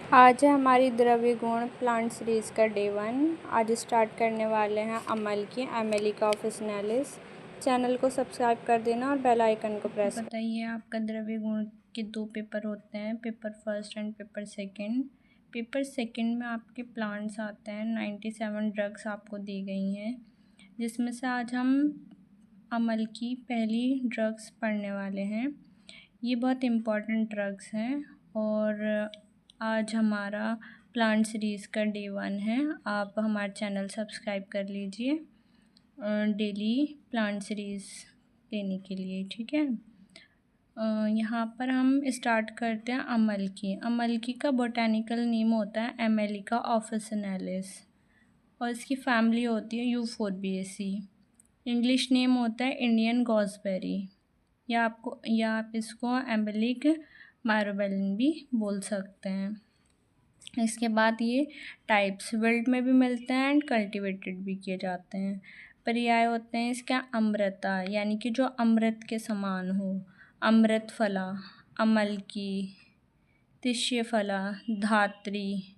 आज है हमारी द्रव्य गुण प्लांट सीरीज़ का डे 1। आज स्टार्ट करने वाले हैं अमल की एमेलिका ऑफिसिनालिस। चैनल को सब्सक्राइब कर देना और बेल आइकन को प्रेस। बताइए, आपका द्रव्य गुण के 2 पेपर होते हैं, paper first and paper second. Paper second में आपके प्लांट्स आते हैं। 97 ड्रग्स आपको दी गई हैं, जिसमें से आज हम अमल की पहली ड्रग्स पढ़ने वाले हैं। ये बहुत इम्पॉर्टेंट ड्रग्स हैं और आज हमारा प्लांट सीरीज़ का डे 1 है। आप हमारा चैनल सब्सक्राइब कर लीजिए डेली प्लांट सीरीज़ लेने के लिए, ठीक है। यहाँ पर हम स्टार्ट करते हैं अमल की। अमल की का बोटेनिकल नेम होता है एमेलिका ऑफिसिनालिस और इसकी फैमिली होती है यूफोर्बिएसी। इंग्लिश नेम होता है इंडियन गॉसबेरी, या आप इसको एम्बेलिक मायरोबेलिन भी बोल सकते हैं। इसके बाद ये टाइप्स विल्ड में भी मिलते हैं एंड कल्टीवेटेड भी किए जाते हैं। पर्याय होते हैं इसका अमृता, यानी कि जो अमृत के समान हो, अमृत फला, अमल की, तिष्य फला, धात्री,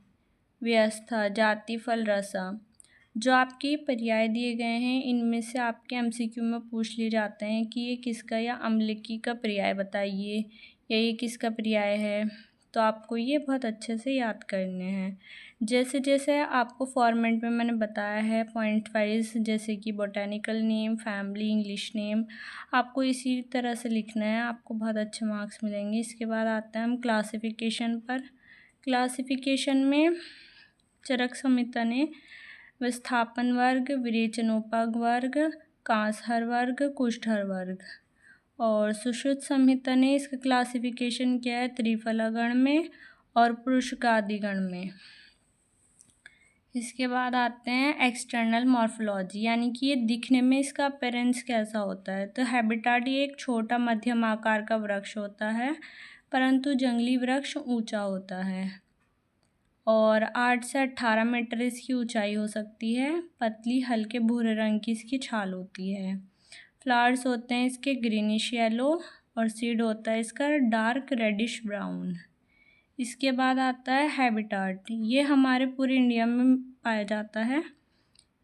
व्यस्था, जाति फल रसा। जो आपके पर्याय दिए गए हैं इनमें से आपके एमसीक्यू में पूछ लिए जाते हैं कि ये किसका या अम्लकी का पर्याय बताइए, या ये किसका पर्याय है। तो आपको ये बहुत अच्छे से याद करने हैं। जैसे जैसे आपको फॉर्मेट में मैंने बताया है पॉइंट वाइज, जैसे कि botanical name, family, English name, आपको इसी तरह से लिखना है, आपको बहुत अच्छे मार्क्स मिलेंगे। इसके बाद आता है हम क्लासिफिकेशन पर। क्लासिफिकेशन में चरक संहिता ने विस्थापन वर्ग, विरेचनोपग वर्ग, कांसहर वर्ग, कुष्ठहर वर्ग, और सुश्रुत संहिता ने इसका क्लासिफिकेशन किया है त्रिफला गण में और पुरुषकादि गण में। इसके बाद आते हैं एक्सटर्नल मॉर्फोलॉजी, यानी कि ये दिखने में इसका अपीयरेंस कैसा होता है। तो हैबिटाट ये एक छोटा मध्यम आकार का वृक्ष होता है, परंतु जंगली वृक्ष ऊंचा होता है और 8 से 18 मीटर इसकी ऊंचाई हो सकती है। पतली हल्के भूरे रंग की इसकी छाल होती है। फ्लावर्स होते हैं इसके ग्रीनिश येलो और सीड होता है इसका डार्क रेडिश ब्राउन। इसके बाद आता है हैबिटाट, ये हमारे पूरे इंडिया में पाया जाता है।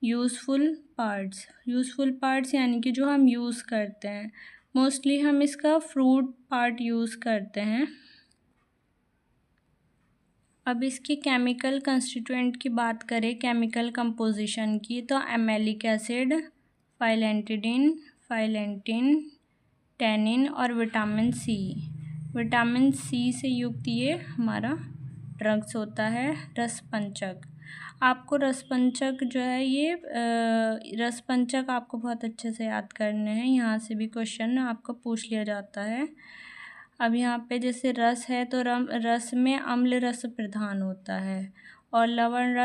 यूज़फुल पार्ट्स यानी कि जो हम यूज़ करते हैं, मोस्टली हम इसका फ्रूट पार्ट यूज़ करते हैं। अब इसकी केमिकल कंस्टिट्यूएंट की बात करें, केमिकल कंपोजिशन की, तो एमेलिक एसिड, फाइलेंटिडिन, टैनिन और विटामिन सी से युक्त ये हमारा ड्रग्स होता है। रसपंचक, आपको रसपंचक जो है ये रसपंचक आपको बहुत अच्छे से याद करने हैं, यहाँ से भी क्वेश्चन आपको पूछ लिया जाता है। अब यहाँ पे जैसे रस है तो रस में अम्ल रस प्रधान होता है और लवण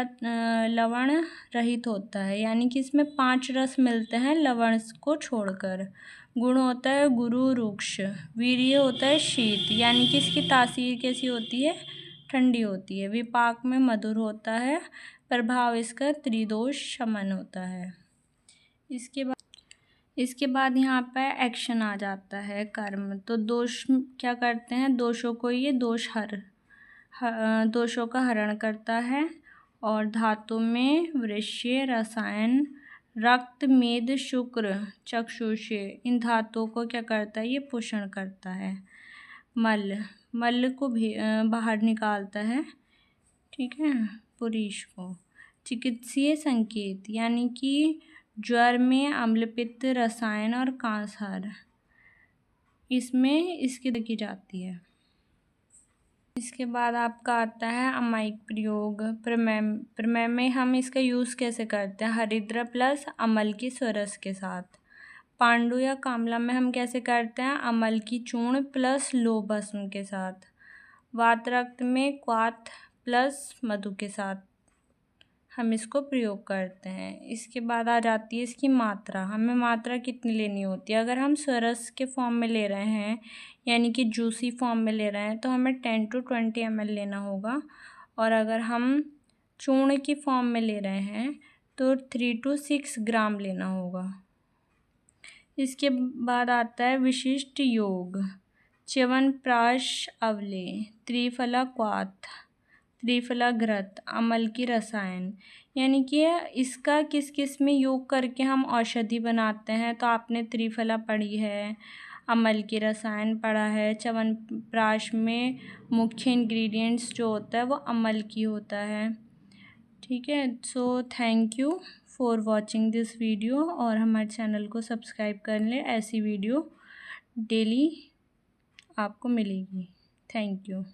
रहित होता है, यानी कि इसमें 5 रस मिलते हैं लवण को छोड़कर। गुण होता है गुरु रुक्ष, वीर्य होता है शीत, यानी कि इसकी तासीर कैसी होती है, ठंडी होती है। विपाक में मधुर होता है, प्रभाव इसका त्रिदोष शमन होता है। इसके बाद यहाँ पर एक्शन आ जाता है, कर्म। तो दोष क्या करते हैं, दोषों को ये दोषों का हरण करता है और धातु में वृष्य, रसायन, रक्त, मेद, शुक्र, चक्षुषे, इन धातुओं को क्या करता है, ये पोषण करता है। मल को बाहर निकालता है, ठीक है, पुरीश को। चिकित्सीय संकेत, यानी कि ज्वर में अम्ल, पित्त, रसायन और कांसहर, इसमें इसकी की जाती है। इसके बाद आपका आता है अमायिक प्रयोग। प्रमेय में हम इसका यूज़ कैसे करते हैं, हरिद्रा प्लस अमल की स्वरस के साथ। पांडु या कामला में हम कैसे करते हैं, अमल की चूर्ण प्लस लोह भस्म के साथ। वात रक्त में क्वाथ प्लस मधु के साथ हम इसको प्रयोग करते हैं। इसके बाद आ जाती है इसकी मात्रा, हमें मात्रा कितनी लेनी होती है। अगर हम स्वरस के फॉर्म में ले रहे हैं, यानी कि जूसी फॉर्म में ले रहे हैं, तो हमें 10 to 20 ml लेना होगा, और अगर हम चूर्ण की फॉर्म में ले रहे हैं तो 3 to 6 ग्राम लेना होगा। इसके बाद आता है विशिष्ट योग। च्यवनप्राश अवले, त्रिफला क्वाथ, त्रिफला घृत अमल की रसायन, यानी कि इसका किस किस में योग करके हम औषधि बनाते हैं। तो आपने त्रिफला पढ़ी है, अमल की रसायन पढ़ा है। च्यवनप्राश में मुख्य इंग्रेडिएंट्स जो होता है वो अमल की होता है। ठीक है, so thank you for watching this video, और हमारे चैनल को सब्सक्राइब कर लें, ऐसी वीडियो डेली आपको मिलेगी। Thank you.